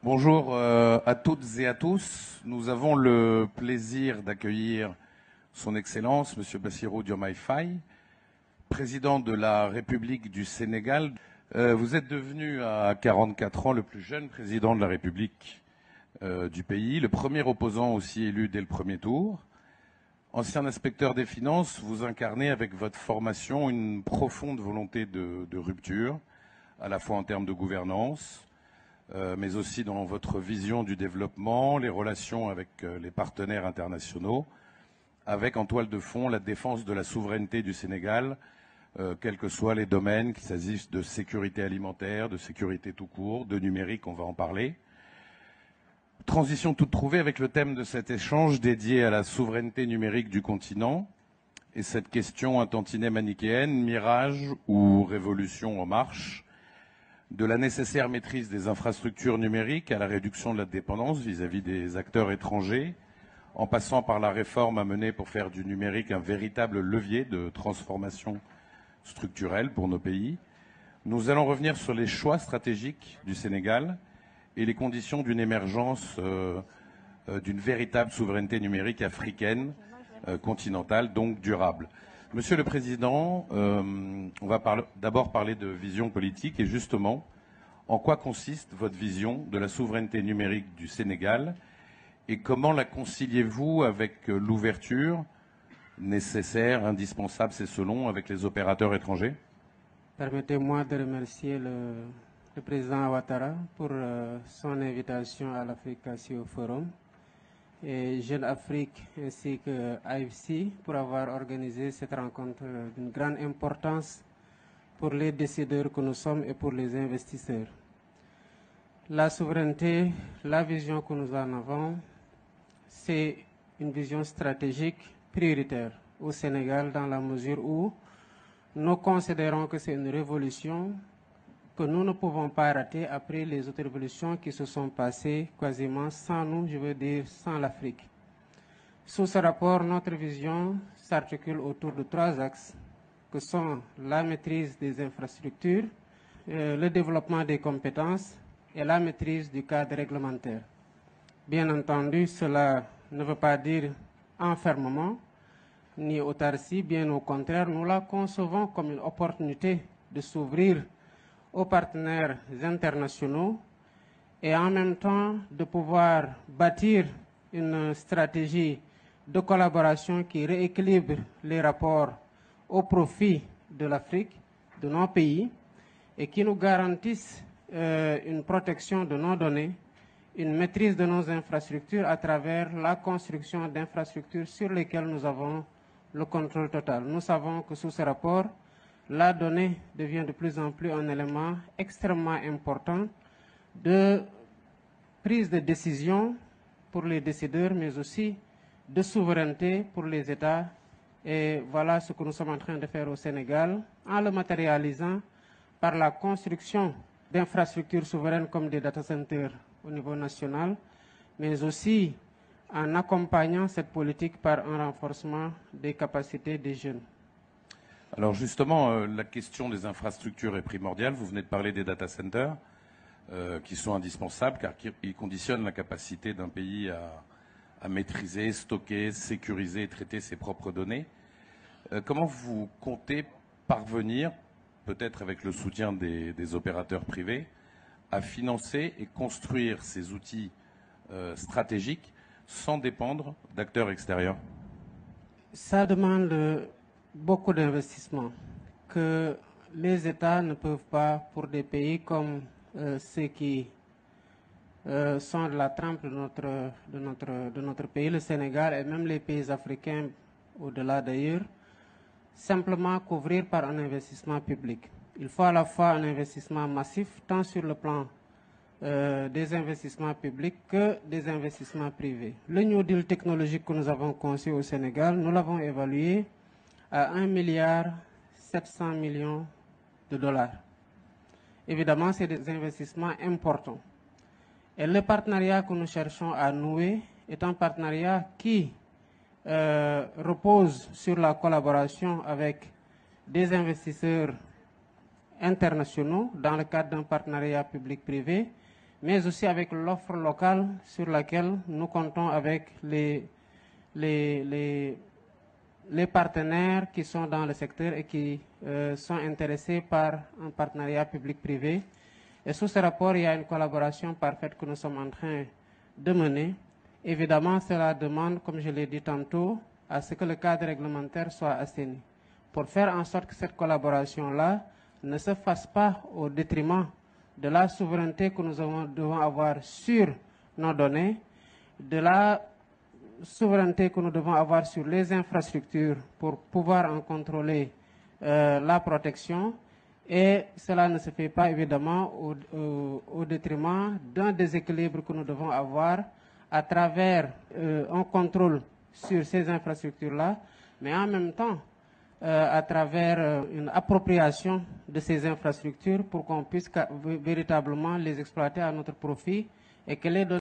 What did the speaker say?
Bonjour à toutes et à tous. Nous avons le plaisir d'accueillir Son Excellence, Monsieur Bassirou Diomaye Faye, président de la République du Sénégal. Vous êtes devenu à 44 ans le plus jeune président de la République du pays, le premier opposant aussi élu dès le premier tour. Ancien inspecteur des finances, vous incarnez avec votre formation une profonde volonté de rupture, à la fois en termes de gouvernance, mais aussi dans votre vision du développement, les relations avec les partenaires internationaux, avec en toile de fond la défense de la souveraineté du Sénégal, quels que soient les domaines, qu'il s'agisse de sécurité alimentaire, de sécurité tout court, de numérique, on va en parler. Transition toute trouvée avec le thème de cet échange dédié à la souveraineté numérique du continent et cette question un tantinet manichéenne, mirage ou révolution en marche, de la nécessaire maîtrise des infrastructures numériques à la réduction de la dépendance vis-à-vis des acteurs étrangers, en passant par la réforme à mener pour faire du numérique un véritable levier de transformation structurelle pour nos pays. Nous allons revenir sur les choix stratégiques du Sénégal et les conditions d'une émergence d'une véritable souveraineté numérique africaine, continentale, donc durable. Monsieur le Président, on va d'abord parler de vision politique et justement, en quoi consiste votre vision de la souveraineté numérique du Sénégal et comment la conciliez-vous avec l'ouverture nécessaire, indispensable, c'est selon, avec les opérateurs étrangers? Permettez-moi de remercier le président Ouattara pour son invitation à l'Africa-Sio Forum et Jeune Afrique ainsi que AFC pour avoir organisé cette rencontre d'une grande importance pour les décideurs que nous sommes et pour les investisseurs. La souveraineté, la vision que nous en avons, c'est une vision stratégique prioritaire au Sénégal dans la mesure où nous considérons que c'est une révolution que nous ne pouvons pas rater après les autres révolutions qui se sont passées quasiment sans nous, je veux dire sans l'Afrique. Sous ce rapport, notre vision s'articule autour de 3 axes que sont la maîtrise des infrastructures, le développement des compétences et la maîtrise du cadre réglementaire. Bien entendu, cela ne veut pas dire enfermement ni autarcie, bien au contraire, nous la concevons comme une opportunité de s'ouvrir aux partenaires internationaux et en même temps de pouvoir bâtir une stratégie de collaboration qui rééquilibre les rapports au profit de l'Afrique, de nos pays, et qui nous garantisse une protection de nos données, une maîtrise de nos infrastructures à travers la construction d'infrastructures sur lesquelles nous avons le contrôle total. Nous savons que sous ce rapport, la donnée devient de plus en plus un élément extrêmement important de prise de décision pour les décideurs, mais aussi de souveraineté pour les États. Et voilà ce que nous sommes en train de faire au Sénégal, en le matérialisant par la construction d'infrastructures souveraines comme des data centers au niveau national, mais aussi en accompagnant cette politique par un renforcement des capacités des jeunes. Alors justement, la question des infrastructures est primordiale. Vous venez de parler des data centers qui sont indispensables car ils conditionnent la capacité d'un pays à maîtriser, stocker, sécuriser et traiter ses propres données. Comment vous comptez parvenir, peut-être avec le soutien des opérateurs privés, à financer et construire ces outils stratégiques sans dépendre d'acteurs extérieurs? Ça demande beaucoup d'investissements que les États ne peuvent pas, pour des pays comme ceux qui sont de la trempe de notre pays, le Sénégal et même les pays africains au-delà d'ailleurs, simplement couvrir par un investissement public. Il faut à la fois un investissement massif, tant sur le plan des investissements publics que des investissements privés. Le New Deal technologique que nous avons conçu au Sénégal, nous l'avons évalué à 1,7 milliard de dollars. Évidemment, c'est des investissements importants. Et le partenariat que nous cherchons à nouer est un partenariat qui repose sur la collaboration avec des investisseurs internationaux dans le cadre d'un partenariat public-privé, mais aussi avec l'offre locale sur laquelle nous comptons avec les partenaires qui sont dans le secteur et qui sont intéressés par un partenariat public-privé. Et sous ce rapport, il y a une collaboration parfaite que nous sommes en train de mener. Évidemment, cela demande, comme je l'ai dit tantôt, à ce que le cadre réglementaire soit assaini, pour faire en sorte que cette collaboration-là ne se fasse pas au détriment de la souveraineté que nous devons avoir sur nos données, de la souveraineté que nous devons avoir sur les infrastructures pour pouvoir en contrôler la protection, et cela ne se fait pas évidemment au détriment d'un déséquilibre que nous devons avoir à travers un contrôle sur ces infrastructures-là, mais en même temps à travers une appropriation de ces infrastructures pour qu'on puisse véritablement les exploiter à notre profit et que les données